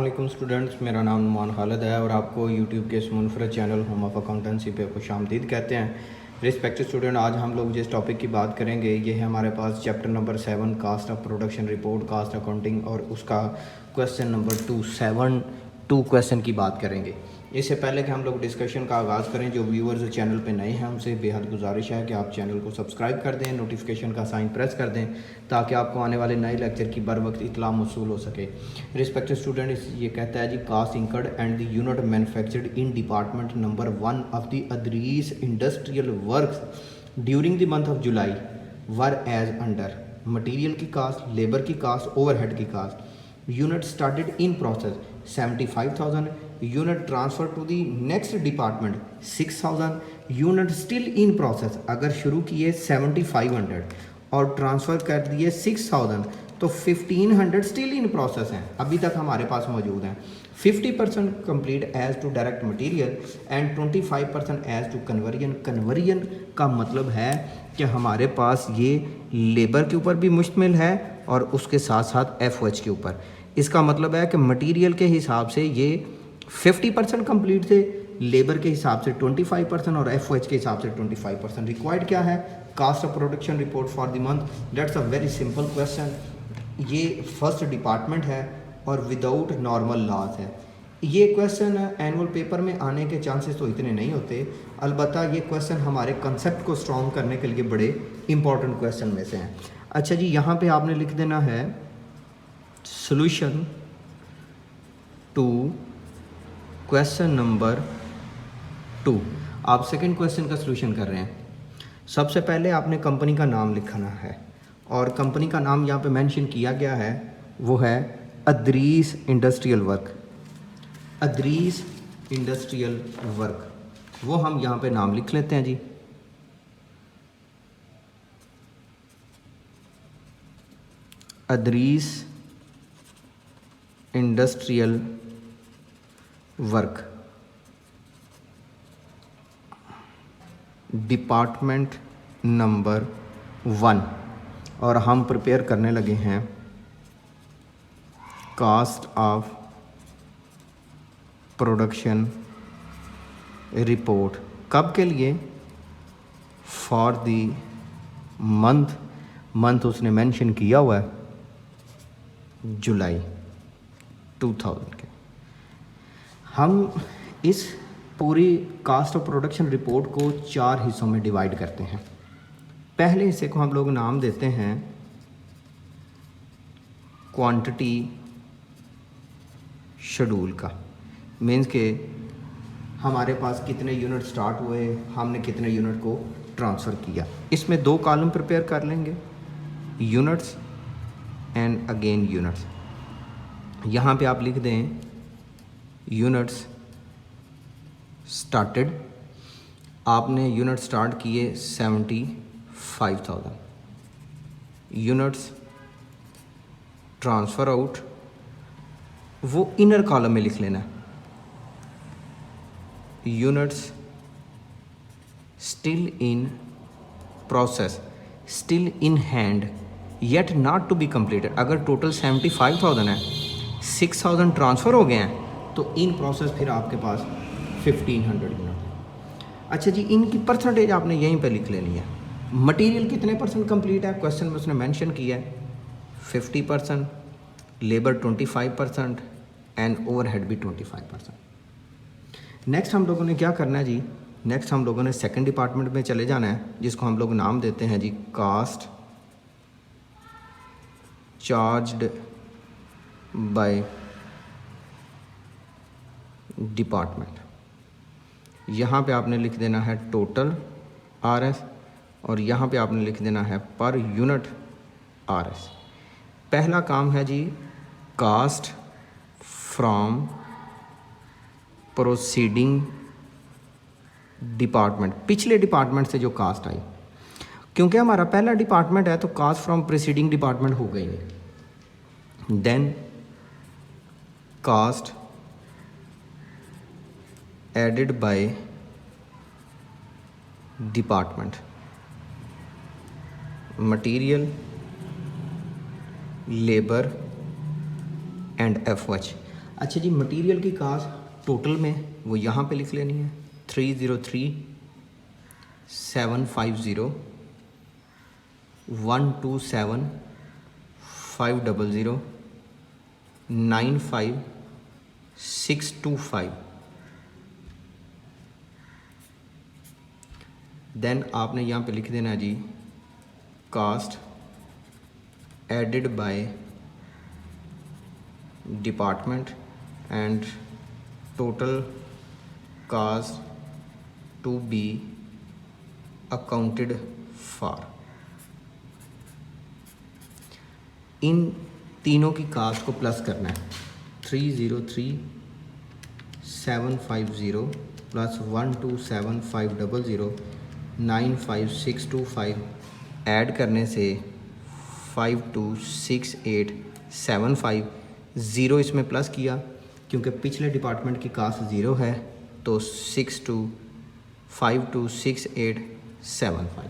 वालेकुम स्टूडेंट्स, मेरा नाम नुमान खालिद है और आपको यूट्यूब के इस मुनफरद चैनल होम ऑफ अकाउंटेंसी पे खुशामदीद कहते हैं। रिस्पेक्टेड स्टूडेंट, आज हम लोग जिस टॉपिक की बात करेंगे ये है हमारे पास chapter number 7 cost of production report, cost accounting और उसका क्वेश्चन नंबर 2 क्वेश्चन की बात करेंगे। इससे पहले कि हम लोग डिस्कशन का आगाज़ करें, जो व्यूअर्स चैनल पे नए हैं उनसे बेहद गुजारिश है कि आप चैनल को सब्सक्राइब कर दें, नोटिफिकेशन का साइन प्रेस कर दें ताकि आपको आने वाले नए लेक्चर की बर वक्त इतला मौसूल हो सके। रिस्पेक्टेड स्टूडेंट, ये कहता है जी cost incurred and the unit manufactured in department number 1 of the Adris industrial works during the month of July was as under material की कास्ट, लेबर की कास्ट, ओवरहेड की cost. Unit started in process 75,000, unit transfer to the next department 6,000, unit still in process अगर शुरू किए 7,500 और transfer कर दिए 6,000 तो 1,500 स्टिल इन प्रोसेस हैं, अभी तक हमारे पास मौजूद हैं। 50% complete as to direct material and 25% as to conversion. Conversion का मतलब है कि हमारे पास ये लेबर के ऊपर भी मुश्तमिल है और उसके साथ साथ FOH के ऊपर। इसका मतलब है कि मटेरियल के हिसाब से ये 50% कंप्लीट थे, लेबर के हिसाब से 25% और FOH के हिसाब से 25%। रिक्वायर्ड क्या है? Cost of production report for the month. That's a very simple question. ये फर्स्ट डिपार्टमेंट है और विदाउट नॉर्मल लॉस है। ये क्वेश्चन एनुअल पेपर में आने के चांसेस तो इतने नहीं होते, अलबत्ता ये क्वेश्चन हमारे कंसेप्ट को स्ट्रॉन्ग करने के लिए बड़े इंपॉर्टेंट क्वेश्चन में से हैं। अच्छा जी, यहाँ पे आपने लिख देना है सॉल्यूशन टू क्वेश्चन नंबर 2। आप सेकंड क्वेश्चन का सॉल्यूशन कर रहे हैं। सबसे पहले आपने कंपनी का नाम लिखना है और कंपनी का नाम यहाँ पे मेंशन किया गया है, वो है Adris industrial work. Adris industrial work, वो हम यहाँ पे नाम लिख लेते हैं जी। Adris industrial work, department number 1, और हम प्रिपेयर करने लगे हैं कास्ट ऑफ प्रोडक्शन रिपोर्ट। कब के लिए? फॉर दी मंथ उसने मेंशन किया हुआ है जुलाई 2000 के। हम इस पूरी कास्ट ऑफ प्रोडक्शन रिपोर्ट को 4 हिस्सों में डिवाइड करते हैं। पहले हिस्से को हम लोग नाम देते हैं क्वांटिटी शेड्यूल का। मीन्स के हमारे पास कितने यूनिट स्टार्ट हुए, हमने कितने यूनिट को ट्रांसफ़र किया। इसमें 2 कॉलम प्रिपेयर कर लेंगे, यूनिट्स एंड अगेन यूनिट्स। यहाँ पे आप लिख दें यूनिट्स स्टार्टेड, आपने यूनिट स्टार्ट किए 75,000। यूनिट्स ट्रांसफ़र आउट, वो इनर कॉलम में लिख लेना है। Units still in process, still in hand, yet not to be completed. अगर टोटल 75,000 है, 6,000 ट्रांसफ़र हो गए हैं तो इन प्रोसेस फिर आपके पास 1,500 यूनिट है। अच्छा जी, इनकी परसेंटेज आपने यहीं पे लिख लेनी है। मटेरियल कितने परसेंट कंप्लीट है? क्वेश्चन में उसने मेंशन किया है 50%, लेबर 25% एंड ओवरहेड भी 25%। नेक्स्ट हम लोगों ने क्या करना है जी? नेक्स्ट हम लोगों ने सेकंड डिपार्टमेंट में चले जाना है, जिसको हम लोग नाम देते हैं जी कास्ट चार्ज्ड बाय डिपार्टमेंट। यहाँ पे आपने लिख देना है टोटल RS और यहाँ पे आपने लिख देना है पर यूनिट RS। पहला काम है जी कास्ट फ्रॉम प्रोसीडिंग डिपार्टमेंट, पिछले डिपार्टमेंट से जो कास्ट आई। क्योंकि हमारा पहला डिपार्टमेंट है तो कास्ट फ्रॉम प्रोसीडिंग डिपार्टमेंट हो गई नहीं। Then cost added by department, material, labour and FOH। अच्छा जी, मटेरियल की कास्ट टोटल में वो यहाँ पे लिख लेनी है 303,750 127,500 95,625। देन आपने यहाँ पे लिख देना है जी cost added by department and total cost to be accounted for. इन तीनों की कास्ट को प्लस करना है 303,750 प्लस 127,500 95,625 ऐड करने से 526875। ज़ीरो इसमें प्लस किया क्योंकि पिछले डिपार्टमेंट की कास्ट ज़ीरो है, तो 526875।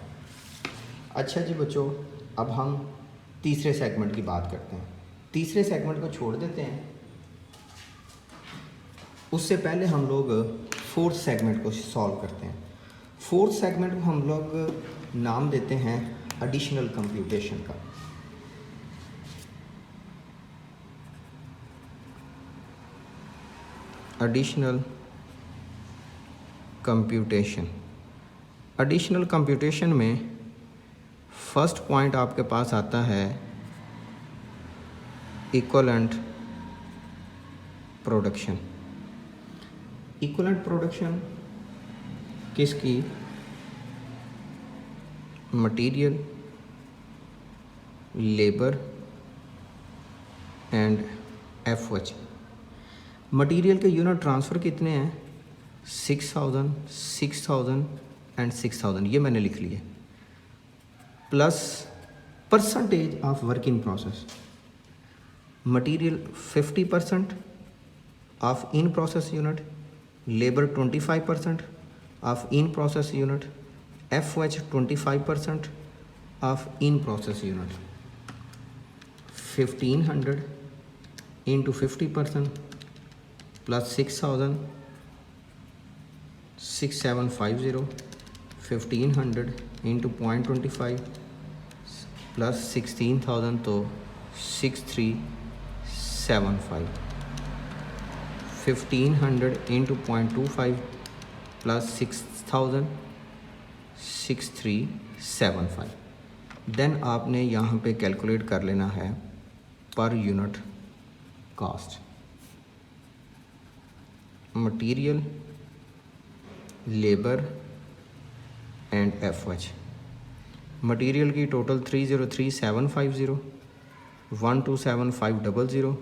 अच्छा जी बच्चों, अब हम तीसरे सेगमेंट की बात करते हैं। तीसरे सेगमेंट को छोड़ देते हैं, उससे पहले हम लोग फोर्थ सेगमेंट को सॉल्व करते हैं। फोर्थ सेगमेंट को हम लोग नाम देते हैं एडिशनल कंप्यूटेशन का। Additional computation. एडिशनल कंप्यूटेशन में फर्स्ट पॉइंट आपके पास आता है इक्विवेलेंट प्रोडक्शन। इक्विवेलेंट प्रोडक्शन किसकी? Material, labour and FH. Material के यूनिट ट्रांसफ़र कितने हैं? 6,000, 6,000 एंड 6,000, ये मैंने लिख लिए। Plus percentage of work in process. Material 50% of in process unit, labour 25% of in process unit, FH 25% of in process unit. 1500 into 50% plus 6,000 6750, 1500 into 0.25 plus 16,000 तो 6375। 1500 into 0.25 plus 6,000 6375। Then आपने यहाँ पे कैलकुलेट कर लेना है पर unit cost. Material, labour and FH. Material की total 303,750, 127,500,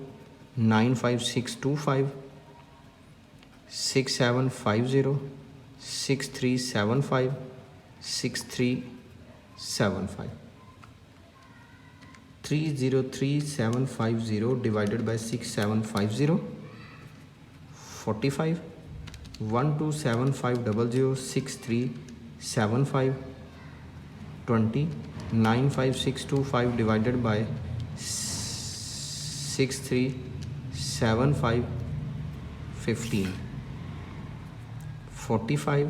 95,625, 6750, 6375, 6375। 303,750 divided by 6750 45, 127,500 6375 20, 95,625 divided by 6375 15, 45,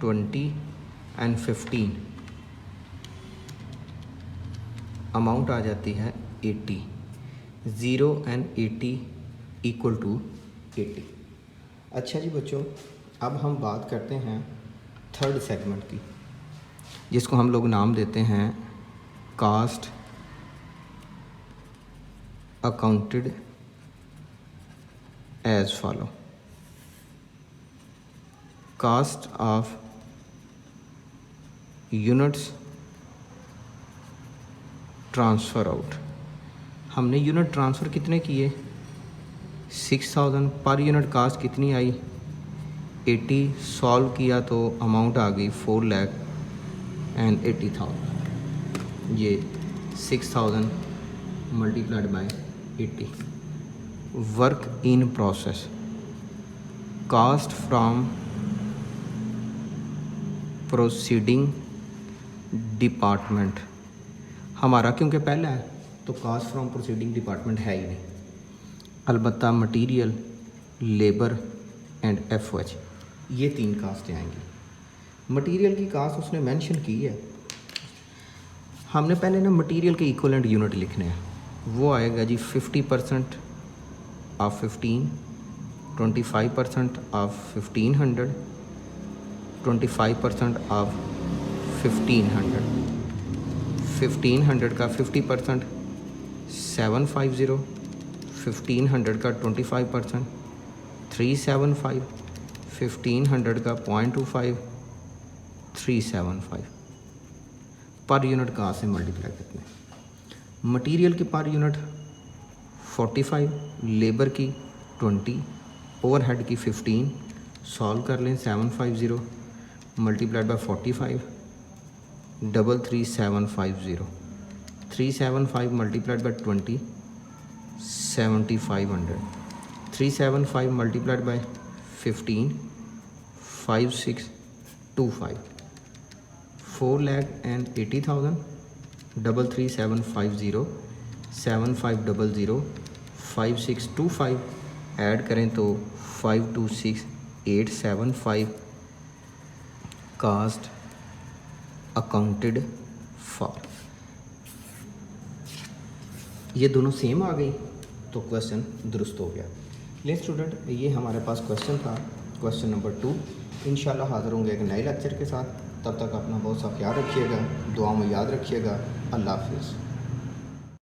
20 and 15। Amount आ जाती है 80। 0 एंड 80 इक्वल टू 80। अच्छा जी बच्चों, अब हम बात करते हैं थर्ड सेगमेंट की, जिसको हम लोग नाम देते हैं cost accounted as follow. Cost of units transfer out. हमने यूनिट ट्रांसफ़र कितने किए? 6,000। पर यूनिट कास्ट कितनी आई? 80। सॉल्व किया तो अमाउंट आ गई 4,80,000। ये 6,000 multiplied by 80। Work in process. Cost from proceeding department. हमारा क्योंकि पहला है तो कास्ट फ्रॉम प्रोसीडिंग डिपार्टमेंट है ही नहीं। अलबत्ता मटीरियल, लेबर एंड FOH, ये 3 कास्टें आएंगी। मटीरियल की कास्ट उसने मेंशन की है। हमने पहले ना मटीरियल के इक्वलेंट यूनिट लिखने हैं। वो आएगा जी 50% ऑफ 15, 25% ऑफ 1500, 25% ऑफ 1500, 1500 का 50% 750, 1500 का 25% 375, 1500 का 0.25 375 पर यूनिट कहाँ से मल्टीप्लाई करते हैं। मटेरियल की पर यूनिट 45, लेबर की 20, ओवरहेड की 15, सॉल्व कर लें 750 multiplied by 45 33750, 375 multiplied by 20 7500, 375 multiplied by 15 5625, 4,80,000, 33750 7500 5625 add करें तो 526875 कास्ट अकाउंटेड फॉर। ये दोनों सेम आ गई तो क्वेश्चन दुरुस्त हो गया। ले स्टूडेंट, ये हमारे पास क्वेश्चन था, क्वेश्चन नंबर 2। इंशाल्लाह हाज़िर होंगे एक नए लेक्चर के साथ। तब तक अपना बहुत सा ख्याल रखिएगा, दुआ में याद रखिएगा। अल्लाह हाफिज़।